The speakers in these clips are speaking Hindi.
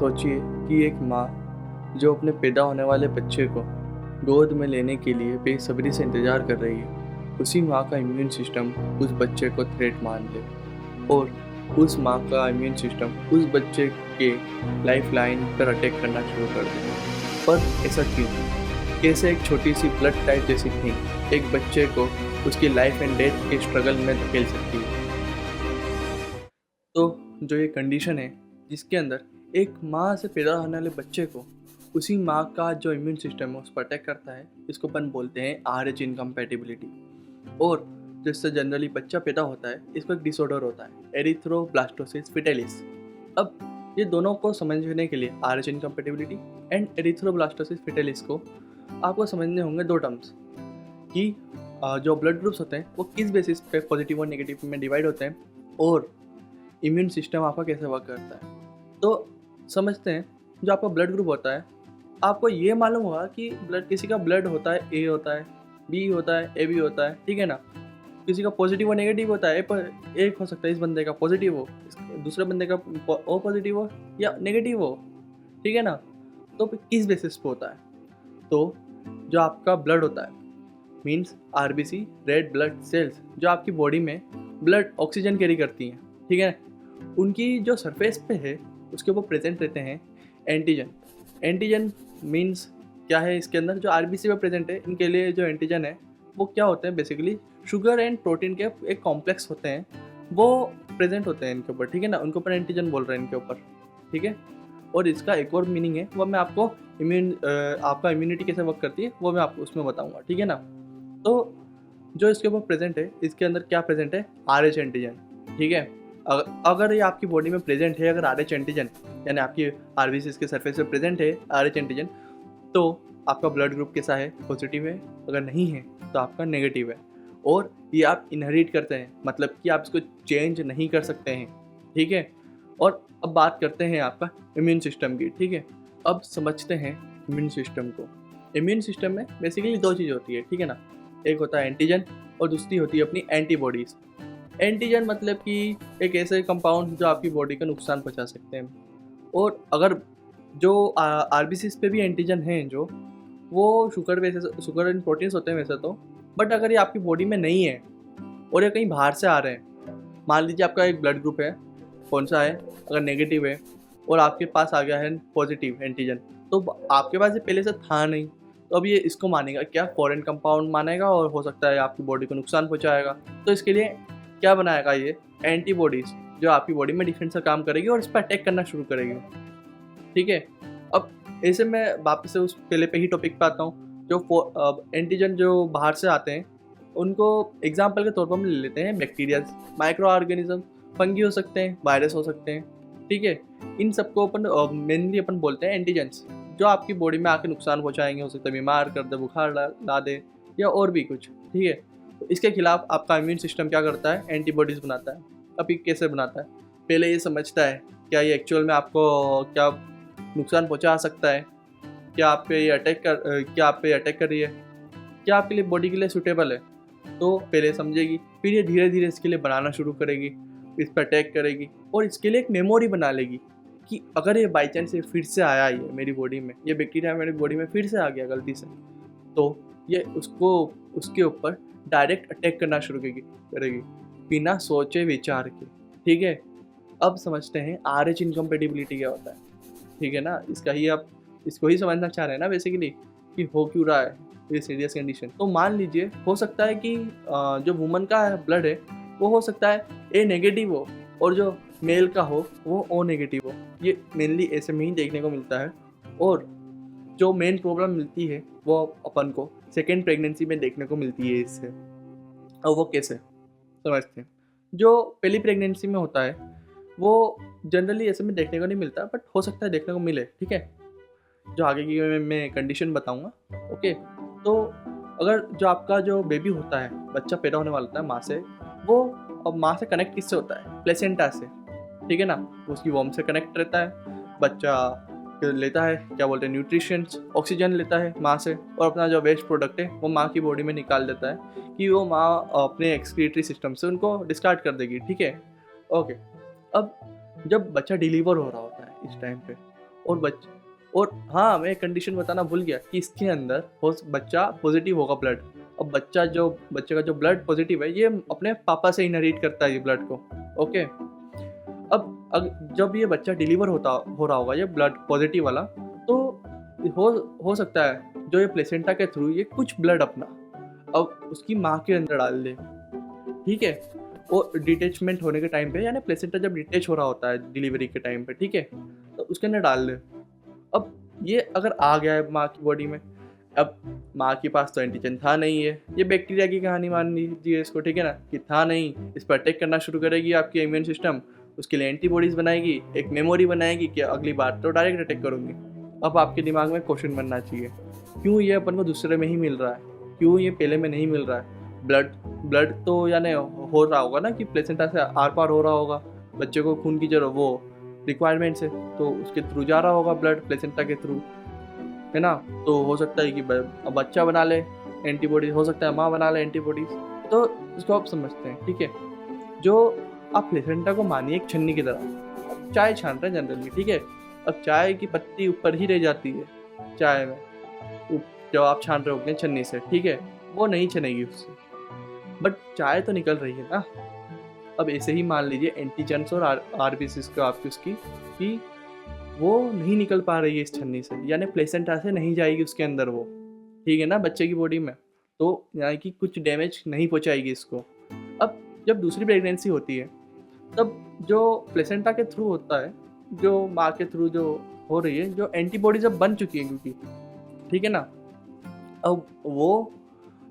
सोचिए कि एक माँ जो अपने पैदा होने वाले बच्चे को गोद में लेने के लिए बेसब्री से इंतज़ार कर रही है, उसी माँ का इम्यून सिस्टम उस बच्चे को थ्रेट मान ले और उस माँ का इम्यून सिस्टम उस बच्चे के लाइफ लाइन पर अटैक करना शुरू कर दे। पर ऐसा क्यों? कैसे एक छोटी सी ब्लड टाइप जैसी थिंग एक बच्चे को उसकी लाइफ एंड डेथ के स्ट्रगल में धकेल सकती है? तो जो ये कंडीशन है जिसके अंदर एक माँ से पैदा होने वाले बच्चे को उसी माँ का जो इम्यून सिस्टम है उस पर अटैक करता है, इसको अपन बोलते हैं RH इनकम्पैटिबिलिटी। और जिससे जनरली बच्चा पैदा होता है इसको एक डिसऑर्डर होता है, एरिथ्रोब्लास्टोसिस फिटेलिस। अब ये दोनों को समझने के लिए RH incompatibility and erythroblastosis fetalis को आपको समझने होंगे दो टर्म्स कि जो ब्लड ग्रुप्स होते हैं वो किस बेसिस पे पॉजिटिव और नेगेटिव में डिवाइड होते हैं और इम्यून सिस्टम आपका कैसे वर्क करता है। तो समझते हैं, जो आपका ब्लड ग्रुप होता है, आपको ये मालूम होगा कि किसी का ब्लड होता है, ए होता है, बी होता है, ए बी होता है, ठीक है ना। किसी का पॉजिटिव और नेगेटिव होता है, पर एक हो सकता है इस बंदे का पॉजिटिव हो, दूसरे बंदे का ओ पॉजिटिव हो या नेगेटिव हो, ठीक है ना। तो किस बेसिस पे होता है? तो जो आपका ब्लड होता है means RBC red blood cells जो आपकी बॉडी में ब्लड ऑक्सीजन कैरी करती हैं, ठीक है, उनकी जो सरफेस पे है उसके ऊपर प्रेजेंट रहते हैं एंटीजन। एंटीजन मीन्स क्या है? इसके अंदर जो RBC पे प्रेजेंट है इनके लिए जो एंटीजन है वो क्या होते हैं? बेसिकली शुगर एंड प्रोटीन के एक कॉम्प्लेक्स होते हैं, वो प्रेजेंट होते हैं इनके ऊपर, ठीक है ना। उनके ऊपर एंटीजन बोल रहे हैं इनके ऊपर, ठीक है। और इसका एक और मीनिंग है, वो मैं आपको आपका इम्यूनिटी कैसे वर्क करती है वो मैं आपको उसमें बताऊँगा, ठीक है ना। तो जो इसके ऊपर प्रेजेंट है, इसके अंदर क्या प्रेजेंट है? RH एंटीजन, ठीक है। अगर ये आपकी बॉडी में प्रेजेंट है, अगर RH एंटीजन यानी आपकी RBC के सरफेस पे प्रेजेंट है RH एंटीजन, तो आपका ब्लड ग्रुप कैसा है? पॉजिटिव है। अगर नहीं है तो आपका नेगेटिव है। और ये आप इनहेरिट करते हैं, मतलब कि आप इसको चेंज नहीं कर सकते हैं, ठीक है। और अब बात करते हैं आपका इम्यून सिस्टम की, ठीक है। अब समझते हैं इम्यून सिस्टम को। इम्यून सिस्टम में बेसिकली दो चीज़ होती है, ठीक है ना। एक होता है एंटीजन और दूसरी होती है अपनी एंटीबॉडीज़। एंटीजन मतलब कि एक ऐसे कंपाउंड जो आपकी बॉडी को नुकसान पहुंचा सकते हैं। और अगर जो RBCs पे भी एंटीजन हैं जो वो शुगर एंड प्रोटीन्स होते हैं वैसे तो, बट अगर ये आपकी बॉडी में नहीं है और ये कहीं बाहर से आ रहे हैं, मान लीजिए आपका एक ब्लड ग्रुप है, कौन सा है, अगर नेगेटिव है और आपके पास आ गया है पॉजिटिव एंटीजन, तो आपके पास ये पहले से था नहीं, तो अब ये इसको मानेगा क्या? फॉरेन कंपाउंड मानेगा और हो सकता है आपकी बॉडी को नुकसान पहुंचाएगा। तो इसके लिए क्या बनाएगा? ये एंटीबॉडीज़ जो आपकी बॉडी में डिफेंस का काम करेगी और इस पर अटैक करना शुरू करेगी, ठीक है। अब ऐसे मैं वापस से उस पहले पे ही टॉपिक पे आता हूँ। जो एंटीजन जो बाहर से आते हैं उनको एग्जाम्पल के तौर पर हम ले लेते हैं बैक्टीरिया, माइक्रो ऑर्गेनिज्म, फंगी हो सकते हैं, वायरस हो सकते हैं, ठीक है। इन सबको अपन मेनली अपन बोलते हैं एंटीजेंस, जो आपकी बॉडी में आके नुकसान पहुँचाएंगे। हो सकता है बीमार कर दे, बुखार ला दे या और भी कुछ, ठीक है। तो इसके खिलाफ आपका इम्यून सिस्टम क्या करता है? एंटीबॉडीज़ बनाता है। अब ये कैसे बनाता है? पहले ये समझता है क्या ये एक्चुअल में आपको क्या नुकसान पहुंचा सकता है, क्या आप पे ये अटैक कर रही है, क्या आपके लिए बॉडी के लिए सूटेबल है। तो पहले समझेगी, फिर ये धीरे धीरे इसके लिए बनाना शुरू करेगी, इस पर अटैक करेगी और इसके लिए एक मेमोरी बना लेगी कि अगर ये बाई चांस ये फिर से आया ये मेरी बॉडी में, ये बैक्टीरिया मेरी बॉडी में फिर से आ गया गलती से, तो ये उसके ऊपर डायरेक्ट अटैक करना शुरू करेगी बिना सोचे विचार के, ठीक है। अब समझते हैं RH इनकम्पैटिबिलिटी क्या होता है, ठीक है ना। इसको ही समझना चाह रहे हैं ना बेसिकली कि हो क्यों रहा है ये सीरियस कंडीशन। तो मान लीजिए हो सकता है कि जो वुमन का ब्लड है वो हो सकता है A नेगेटिव हो और जो मेल का हो वो O नेगेटिव हो। ये मेनली ऐसे में ही देखने को मिलता है। और जो मेन प्रॉब्लम मिलती है वो अपन को सेकेंड प्रेगनेंसी में देखने को मिलती है इससे। और वो कैसे समझते हैं? जो पहली प्रेगनेंसी में होता है वो जनरली ऐसे में देखने को नहीं मिलता, बट हो सकता है देखने को मिले, ठीक है। जो आगे की मैं कंडीशन बताऊंगा, ओके। तो अगर जो आपका जो बेबी होता है, बच्चा पैदा होने वाला होता है माँ से, वो अब माँ से कनेक्ट किससे होता है? प्लेसेंटा से, ठीक है ना। उसकी वॉर्म से कनेक्ट रहता है, बच्चा लेता है क्या बोलते हैं न्यूट्रिशंस, ऑक्सीजन लेता है माँ से और अपना जो वेस्ट प्रोडक्ट है वो माँ की बॉडी में निकाल देता है कि वो माँ अपने एक्सक्रीटरी सिस्टम से उनको डिस्कार्ड कर देगी, ठीक है, ओके। अब जब बच्चा डिलीवर हो रहा होता है इस टाइम पे, और और हाँ, मैं एक कंडीशन बताना भूल गया कि इसके अंदर हो बच्चा पॉजिटिव होगा ब्लड। अब बच्चे का जो ब्लड पॉजिटिव है, ये अपने पापा से इनहेरिट करता है ये ब्लड को। ओके। जब ये बच्चा डिलीवर हो रहा होगा ये ब्लड पॉजिटिव वाला, तो हो सकता है जो ये प्लेसेंटा के थ्रू ये कुछ ब्लड अपना अब उसकी माँ के अंदर डाल दे। ठीक है। और डिटेचमेंट होने के टाइम पे, यानी प्लेसेंटा जब डिटेच हो रहा होता है डिलीवरी के टाइम पे, ठीक है, तो उसके अंदर डाल दे। अब ये अगर आ गया है माँ की बॉडी में, अब माँ के पास तो एंटीजन था नहीं है, ये बैक्टीरिया की कहानी मान लीजिए इसको, ठीक है ना, कि था नहीं, इस पर अटैक करना शुरू करेगी आपकी इम्यून सिस्टम, उसके लिए एंटीबॉडीज बनाएगी, एक मेमोरी बनाएगी कि अगली बार तो डायरेक्ट अटैक करूँगी। अब आपके दिमाग में क्वेश्चन बनना चाहिए, क्यों ये अपन को दूसरे में ही मिल रहा है, क्यों ये पहले में नहीं मिल रहा है? ब्लड तो यानी हो रहा होगा ना कि प्लेसेंटा से आर पार हो रहा होगा, बच्चे को खून की जरूरत वो रिक्वायरमेंट है, तो उसके थ्रू जा रहा होगा ब्लड प्लेसेंटा के थ्रू, है ना। तो हो सकता है कि बच्चा बना ले एंटीबॉडीज, हो सकता है माँ बना ले एंटीबॉडीज, तो इसको आप समझते हैं, ठीक है। जो आप प्लेसेंटा को मानिए एक छन्नी की तरह, चाय छान रहे हैं जनरली, ठीक है। अब चाय की पत्ती ऊपर ही रह जाती है चाय में, जब आप छान रहे होंगे छन्नी से, ठीक है, वो नहीं छनेगी उससे, बट चाय तो निकल रही है ना। अब ऐसे ही मान लीजिए एंटीजेंस और आरबीसीज का आपकी उसकी कि वो नहीं निकल पा रही है इस छन्नी से, यानी प्लेसेंटा से नहीं जाएगी उसके अंदर वो, ठीक है ना, बच्चे की बॉडी में, तो यानी कि कुछ डैमेज नहीं पहुंचाएगी इसको। अब जब दूसरी प्रेगनेंसी होती है, तब जो प्लेसेंटा के थ्रू होता है, जो माँ के थ्रू जो हो रही है, जो एंटीबॉडीज अब बन चुकी है क्योंकि, ठीक है ना, अब वो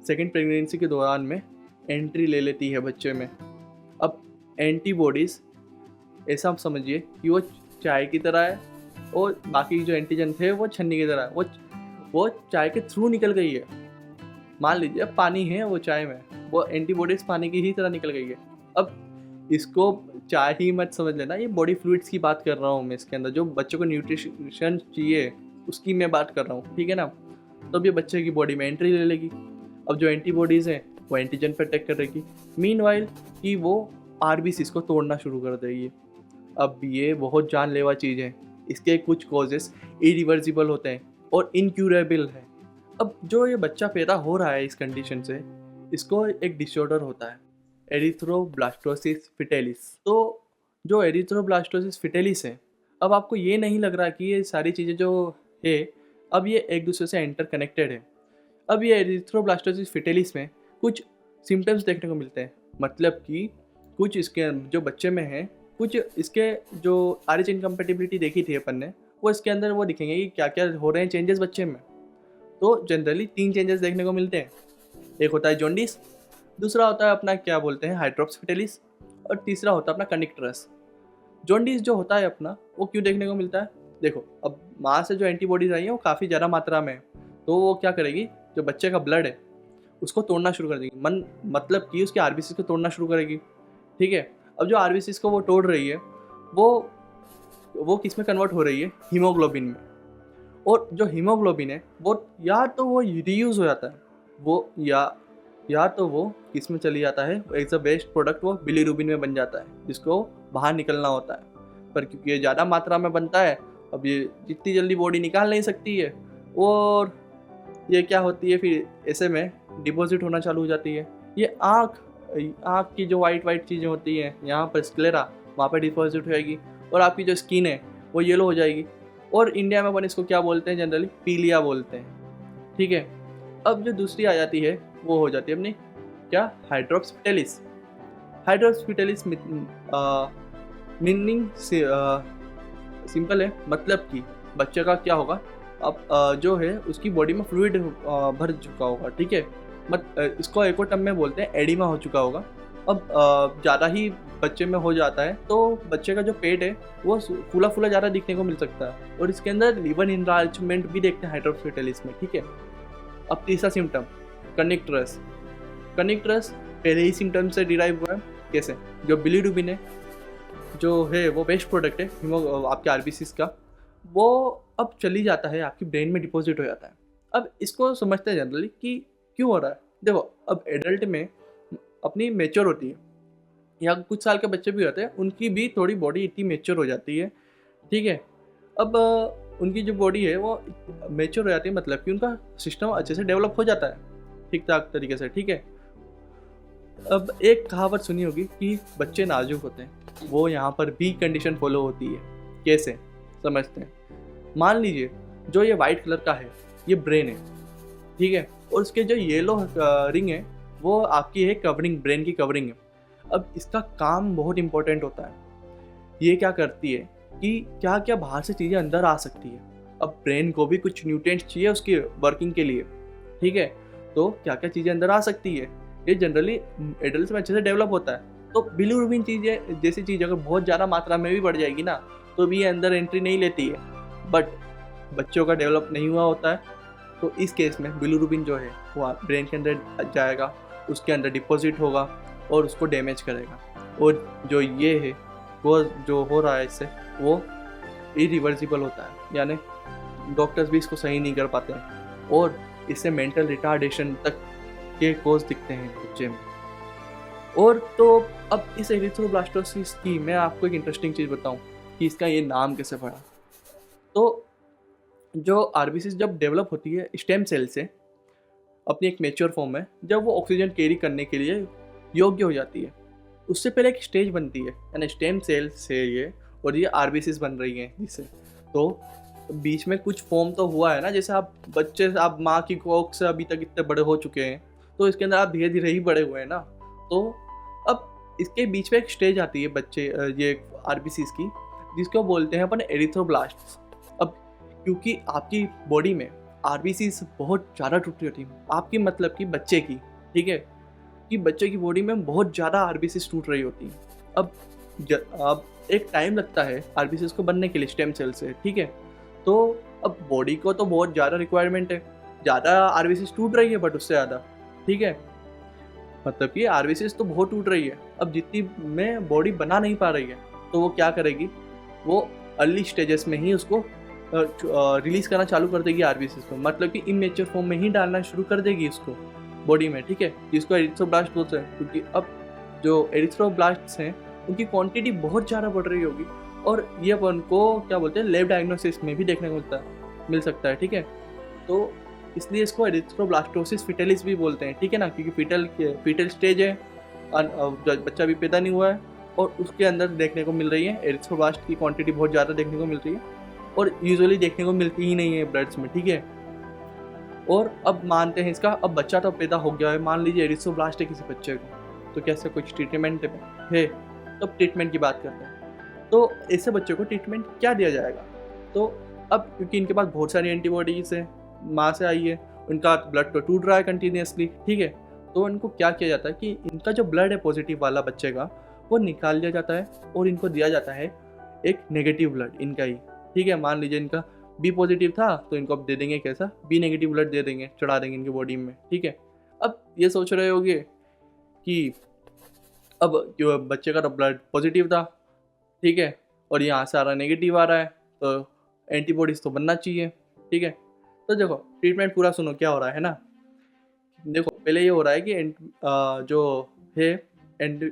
सेकेंड प्रेगनेंसी के दौरान में एंट्री ले लेती है बच्चे में। अब एंटीबॉडीज़ ऐसा आप समझिए कि वो चाय की तरह है, और बाकी जो एंटीजन थे वो छन्नी की तरह है, वो चाय के थ्रू निकल गई है। मान लीजिए अब पानी है वो चाय में, वो एंटीबॉडीज़ पानी की ही तरह निकल गई है। अब इसको चाय ही मत समझ लेना, ये बॉडी फ्लूइड्स की बात कर रहा हूँ मैं, इसके अंदर जो बच्चों को न्यूट्रिशन चाहिए उसकी मैं बात कर रहा हूँ, ठीक है ना। तो अब ये बच्चे की बॉडी में एंट्री ले लेगी। अब जो एंटीबॉडीज़ हैं वो एंटीजन पर अटैक करेगी, मीनवाइल कि वो आरबीसीज को तोड़ना शुरू कर देगी। अब ये बहुत जानलेवा चीज़ है, इसके कुछ कॉजेस इरिवर्सिबल होते हैं और इनक्यूरेबल है। अब जो ये बच्चा पैदा हो रहा है इस कंडीशन से, इसको एक डिसऑर्डर होता है एरिथ्रोब्लास्टोसिस फिटेलिस। तो जो एरिथ्रोब्लास्टोसिस फिटेलिस है, अब आपको ये नहीं लग रहा कि ये सारी चीज़ें जो है अब ये एक दूसरे से इंटर कनेक्टेड है। अब ये एरिथ्रोब्लास्टोसिस फिटेलिस में कुछ सिम्टम्स देखने को मिलते हैं, मतलब कि कुछ इसके जो बच्चे में है, कुछ इसके जो आरएच इनकम्पेटिबिलिटी देखी थी अपन ने, वो इसके अंदर वो दिखेंगे कि क्या क्या हो रहे हैं चेंजेस बच्चे में। तो जनरली 3 चेंजेस देखने को मिलते हैं, एक होता है जॉन्डिस, दूसरा होता है अपना क्या बोलते हैं हाइड्रोप्स फिटेलिस, और तीसरा होता है अपना कनिक्टरस। जॉन्डिस जो होता है अपना, वो क्यों देखने को मिलता है? देखो, अब माँ से जो एंटीबॉडीज आई हैं वो काफ़ी ज़्यादा मात्रा में है, तो वो क्या करेगी, जो बच्चे का ब्लड है उसको तोड़ना शुरू कर देगी, मतलब कि उसके आरबीसी को तोड़ना शुरू करेगी, ठीक है। अब जो आरबीसी को वो तोड़ रही है, वो किस में कन्वर्ट हो रही है, हीमोग्लोबिन में। और जो हीमोग्लोबिन है वो या तो वो रीयूज हो जाता है, वो या तो वो किस में चली जाता है, एज अ वेस्ट प्रोडक्ट वो बिलीरुबिन में बन जाता है, जिसको बाहर निकलना होता है। पर क्योंकि ये ज़्यादा मात्रा में बनता है, अब ये जितनी जल्दी बॉडी निकाल नहीं सकती है, और ये क्या होती है फिर ऐसे में डिपॉजिट होना चालू हो जाती है। ये आँख की जो वाइट चीज़ें होती हैं, यहाँ पर स्क्लेरा, वहाँ पर डिपॉजिट हो जाएगी, और आपकी जो स्किन है वो येलो हो जाएगी। और इंडिया में अपन इसको क्या बोलते हैं, जनरली पीलिया बोलते हैं, ठीक है। अब जो दूसरी आ जाती है वो हो जाती है अपनी क्या, hydrops fetalis. Hydrops fetalis meaning simple है, मतलब कि बच्चे का क्या होगा, अब जो है उसकी बॉडी में फ्लूइड भर चुका होगा, ठीक है। इसको एक और टर्म में बोलते हैं एडिमा हो चुका होगा। अब ज़्यादा ही बच्चे में हो जाता है तो बच्चे का जो पेट है वो फूला फूला ज़्यादा दिखने को मिल सकता है, और इसके अंदर लिवर इनलार्जमेंट भी देखते हैं हाइड्रोप्स फिटेलिस में, ठीक है। अब तीसरा सिम्टम कनिक्टरस पहले ही सिम्टम से डिराइव हुआ है। कैसे, जो बिलीरुबिन है जो है वो वेस्ट प्रोडक्ट है आपके आरबीसीज का, वो अब चली जाता है आपकी ब्रेन में डिपॉजिट हो जाता है। अब इसको समझते हैं जनरली कि क्यों हो रहा है। देखो, अब एडल्ट में अपनी मेच्योर होती है, या कुछ साल के बच्चे भी होते हैं उनकी भी थोड़ी बॉडी इतनी मेच्योर हो जाती है, ठीक है। अब उनकी जो बॉडी है वो मेच्योर हो जाती है, मतलब कि उनका सिस्टम अच्छे से डेवलप हो जाता है ठीक ठाक तरीके से, ठीक है। अब एक कहावत सुनी होगी कि बच्चे नाजुक होते हैं, वो यहाँ पर भी कंडीशन फॉलो होती है। कैसे समझते हैं? मान लीजिए जो ये वाइट कलर का है ये ब्रेन है, ठीक है, और उसके जो येलो रिंग है वो आपकी है कवरिंग, ब्रेन की कवरिंग है। अब इसका काम बहुत इंपॉर्टेंट होता है। ये क्या करती है कि क्या क्या बाहर से चीज़ें अंदर आ सकती है। अब ब्रेन को भी कुछ न्यूट्रिएंट्स चाहिए उसकी वर्किंग के लिए, ठीक है, तो क्या क्या चीज़ें अंदर आ सकती है, ये जनरली एडल्ट में अच्छे से डेवलप होता है। तो बिलीरुबिन चीज़ें जैसी चीज़ अगर बहुत ज़्यादा मात्रा में भी बढ़ जाएगी ना, तो भी ये अंदर एंट्री नहीं लेती है। बट बच्चों का डेवलप नहीं हुआ होता है, तो इस केस में बिलीरुबिन जो है वो ब्रेन के अंदर जाएगा, उसके अंदर डिपॉजिट होगा और उसको डैमेज करेगा। और जो ये है वो जो हो रहा है इससे वो इरिवर्सिबल होता है, यानी डॉक्टर्स भी इसको सही नहीं कर पाते हैं और इससे मेंटल रिटार्डेशन तक के कोज दिखते हैं बच्चे में। और तो अब इस एरिथ्रोब्लास्टोसिस की मैं आपको एक इंटरेस्टिंग चीज़ बताऊं कि इसका ये नाम कैसे पड़ा। तो जो आरबीसी जब डेवलप होती है स्टेम सेल से अपनी एक मेच्योर फॉर्म में, जब वो ऑक्सीजन कैरी करने के लिए योग्य हो जाती है, उससे पहले एक स्टेज बनती है, यानी स्टेम सेल से ये और ये आरबीसीज बन रही हैं जिससे। तो बीच में कुछ फॉर्म तो हुआ है ना, जैसे आप बच्चे, आप माँ की कोख से अभी तक इतने बड़े हो चुके हैं, तो इसके अंदर आप धीरे धीरे ही बड़े हुए हैं ना। तो अब इसके बीच में एक स्टेज आती है बच्चे ये आरबीसीज की, जिसको बोलते हैं अपन एरिथ्रोब्लास्ट्स। अब क्योंकि आपकी बॉडी में आरबीसीज बहुत ज़्यादा टूटी होती है, आपकी मतलब कि बच्चे की, ठीक है, कि बच्चे की बॉडी में बहुत ज़्यादा आरबीसीज टूट रही होती हैं। अब एक टाइम लगता है आरबीसीज को बनने के लिए स्टेम सेल से, ठीक है। तो अब बॉडी को तो बहुत ज़्यादा रिक्वायरमेंट है, ज़्यादा आरबीसीज टूट रही है बट उससे ज़्यादा, ठीक है, मतलब कि आरबीसीज तो बहुत टूट रही है। अब जितनी में बॉडी बना नहीं पा रही है, तो वो क्या करेगी, वो अर्ली स्टेजेस में ही उसको रिलीज करना चालू कर देगी आरबीसीज को, मतलब कि इमेच्योर फॉर्म में ही डालना शुरू कर देगी इसको बॉडी में, ठीक है, जिसको एरिथ्रोब्लास्ट बोलते हैं। क्योंकि अब जो एरिथ्रोब्लास्ट्स हैं उनकी क्वांटिटी बहुत ज़्यादा बढ़ रही होगी, और ये अपन को क्या बोलते हैं लैब डायग्नोसिस में भी देखने को मिल सकता है, ठीक है। तो इसलिए इसको एरिथ्रोब्लास्टोसिस फिटेलिस भी बोलते हैं, ठीक है ना, क्योंकि फीटल स्टेज है, बच्चा भी पैदा नहीं हुआ है और उसके अंदर देखने को मिल रही है एरिथ्रोब्लास्ट की क्वांटिटी बहुत ज़्यादा देखने को मिल रही है, और यूजुअली देखने को मिलती ही नहीं है ब्लड्स में, ठीक है। और अब मानते हैं इसका, अब बच्चा तो पैदा हो गया है, मान लीजिए एरिथ्रोब्लास्ट है किसी बच्चे को, तो कैसे कुछ ट्रीटमेंट है, तो ट्रीटमेंट की बात करते हैं। तो ऐसे बच्चे को ट्रीटमेंट क्या दिया जाएगा? तो अब क्योंकि इनके पास बहुत सारी एंटीबॉडीज है, माँ से आई है, उनका ब्लड तो टूट रहा है कंटिन्यूसली, ठीक है, तो इनको क्या किया जाता है कि इनका जो ब्लड है पॉजिटिव वाला बच्चे का, वो निकाल दिया जाता है और इनको दिया जाता है एक नेगेटिव ब्लड इनका ही, ठीक है। मान लीजिए इनका बी पॉजिटिव था, तो इनको अब दे देंगे कैसा, बी नेगेटिव ब्लड दे देंगे, चढ़ा देंगे इनकी बॉडी में, ठीक है। अब ये सोच रहे होंगे कि अब जो बच्चे का तो ब्लड पॉजिटिव था, ठीक है, और यहाँ से आ रहा नेगेटिव आ रहा है, तो एंटीबॉडीज़ तो बनना चाहिए, ठीक है। तो देखो ट्रीटमेंट पूरा सुनो क्या हो रहा है ना। देखो पहले ये हो रहा है कि जो है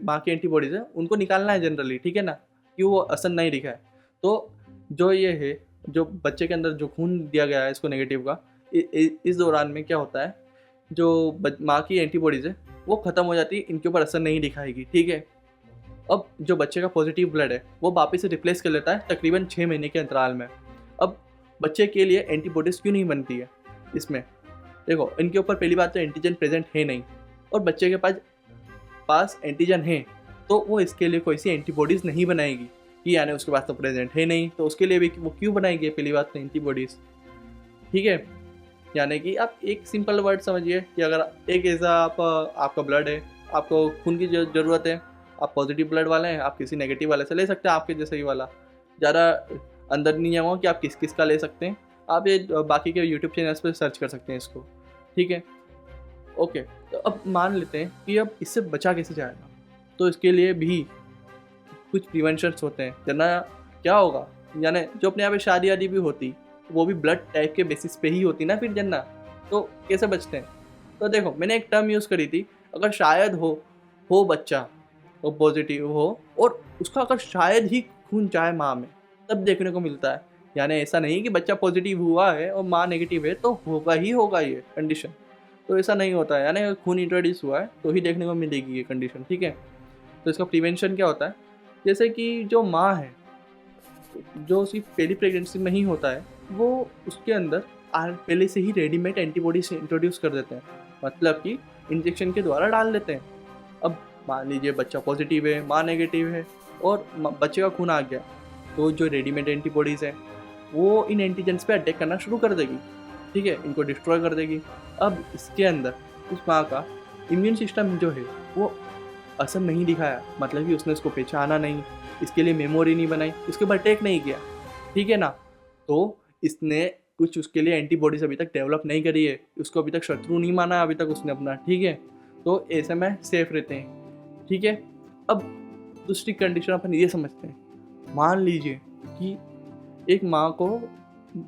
माँ की एंटीबॉडीज़ है उनको निकालना है जनरली, ठीक है ना, कि वो असर नहीं दिखा है। तो जो ये है, जो बच्चे के अंदर जो खून दिया गया है इसको नेगेटिव का, इस दौरान में क्या होता है, जो माँ की एंटीबॉडीज़ है वो ख़त्म हो जाती है, इनके ऊपर असर नहीं दिखाएगी, ठीक है। अब जो बच्चे का पॉजिटिव ब्लड है वो वापस से रिप्लेस कर लेता है तकरीबन 6 महीने के अंतराल में। अब बच्चे के लिए एंटीबॉडीज़ क्यों नहीं बनती है इसमें? देखो इनके ऊपर पहली बात तो एंटीजन प्रेजेंट है नहीं, और बच्चे के पास एंटीजन है, तो वो इसके लिए कोई सी एंटीबॉडीज़ नहीं बनाएगी, कि यानी उसके पास तो प्रेजेंट है नहीं, तो उसके लिए भी वो क्यों बनाएगी पहली बात तो एंटीबॉडीज़, ठीक है। यानी कि आप एक सिंपल वर्ड समझिए कि अगर एक ऐसा आपका ब्लड है, आपको खून की ज़रूरत है, आप पॉजिटिव ब्लड वाले हैं, आप किसी नेगेटिव वाले से ले सकते हैं, आपके जैसे ही वाला, ज़्यादा अंदर नहीं जाऊँगा कि आप किस किस का ले सकते हैं, आप ये बाकी के यूट्यूब चैनल्स पर सर्च कर सकते हैं इसको, ठीक है। ओके, तो अब मान लेते हैं कि अब इससे बचा कैसे जाएगा, तो इसके लिए भी कुछ प्रिवेंशंस होते हैं। जना क्या होगा, यानी जो अपने यहाँ पे शादी आदि भी होती, वो भी ब्लड टाइप के बेसिस पे ही होती ना फिर जन्ना, तो कैसे बचते हैं? तो देखो मैंने एक टर्म यूज़ करी थी, अगर शायद हो बच्चा वो पॉजिटिव हो और उसका अगर शायद ही खून जाए माँ में, तब देखने को मिलता है, यानी ऐसा नहीं कि बच्चा पॉजिटिव हुआ है और माँ नेगेटिव है तो होगा ही होगा ये कंडीशन, तो ऐसा नहीं होता है। यानी खून इंट्रोड्यूस हुआ है तो ही देखने को मिलेगी ये कंडीशन, ठीक है। तो इसका प्रिवेंशन क्या होता है, जैसे कि जो माँ है जो उसकी पहली प्रेगनेंसी में ही होता है, वो उसके अंदर पहले से ही रेडीमेड एंटीबॉडी से इंट्रोड्यूस कर देते हैं, मतलब कि इंजेक्शन के द्वारा डाल देते हैं। अब मान लीजिए बच्चा पॉजिटिव है, माँ नेगेटिव है और बच्चे का खून आ गया, तो जो रेडीमेड एंटीबॉडीज़ हैं वो इन एंटीजेंस पे अटैक करना शुरू कर देगी, ठीक है, इनको डिस्ट्रॉय कर देगी। अब इसके अंदर उस माँ का इम्यून सिस्टम जो है वो असर नहीं दिखाया, मतलब कि उसने इसको पहचाना नहीं, इसके लिए मेमोरी नहीं बनाई, इसके ऊपर अटैक नहीं किया, ठीक है ना। तो इसने कुछ उसके लिए एंटीबॉडीज अभी तक डेवलप नहीं करी है, उसको अभी तक शत्रु नहीं माना अभी तक उसने अपना, ठीक है। तो ऐसे में सेफ रहते हैं, ठीक है। अब दूसरी कंडीशन अपन ये समझते हैं, मान लीजिए कि एक माँ को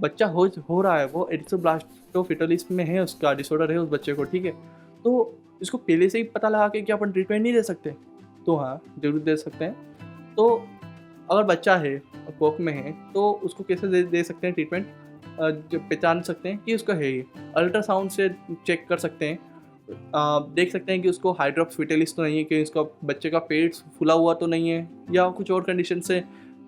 बच्चा हो रहा है, वो एरिथ्रोब्लास्टोफिटोलिस में है, उसका डिसऑर्डर है उस बच्चे को, ठीक है। तो इसको पहले से ही पता लगा के क्या अपन ट्रीटमेंट नहीं दे सकते? तो हाँ, ज़रूर दे सकते हैं। तो अगर बच्चा है, कोख में है, तो उसको कैसे दे सकते हैं ट्रीटमेंट? जो पहचान सकते हैं कि उसका है ये, अल्ट्रासाउंड से चेक कर सकते हैं, देख सकते हैं कि उसको हाइड्रोप्स फिटेलिस तो नहीं है, कि उसका बच्चे का पेट फूला हुआ तो नहीं है, या कुछ और कंडीशन से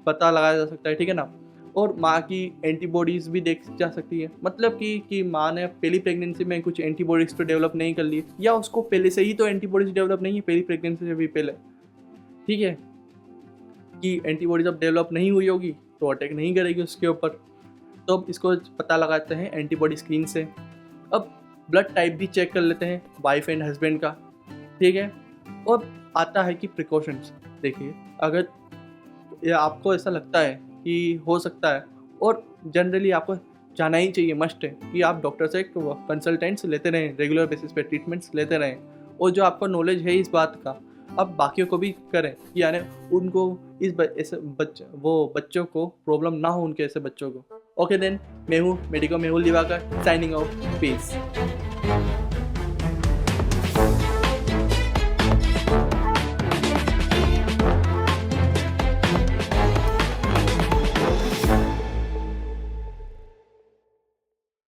पता लगाया जा सकता है, ठीक है ना। और माँ की एंटीबॉडीज़ भी देख जा सकती है, मतलब कि माँ ने पहली प्रेगनेंसी में कुछ एंटीबॉडीज़ तो डेवलप नहीं कर ली, या उसको पहले से ही तो एंटीबॉडीज़ डेवलप नहीं है पहली प्रेगनेंसी से भी पहले, ठीक है, कि एंटीबॉडीज अब डेवलप नहीं हुई होगी तो अटैक नहीं करेगी उसके ऊपर। तो अब इसको पता लगाते हैं एंटीबॉडी स्क्रीन से। अब ब्लड टाइप भी चेक कर लेते हैं वाइफ एंड हस्बैंड का, ठीक है। और आता है कि प्रिकॉशंस, देखिए अगर ये आपको ऐसा लगता है कि हो सकता है, और जनरली आपको जाना ही चाहिए, मस्ट है कि आप डॉक्टर से कंसल्टेंट्स लेते रहें, रेगुलर बेसिस पे ट्रीटमेंट्स लेते रहें, और जो आपको नॉलेज है इस बात का अब बाकियों को भी करें, कि यानी उनको ऐसे बच्चों को प्रॉब्लम ना हो, उनके ऐसे बच्चों को। ओके देन, मैं हूँ medico Mehul Diwakar, signing off, piece.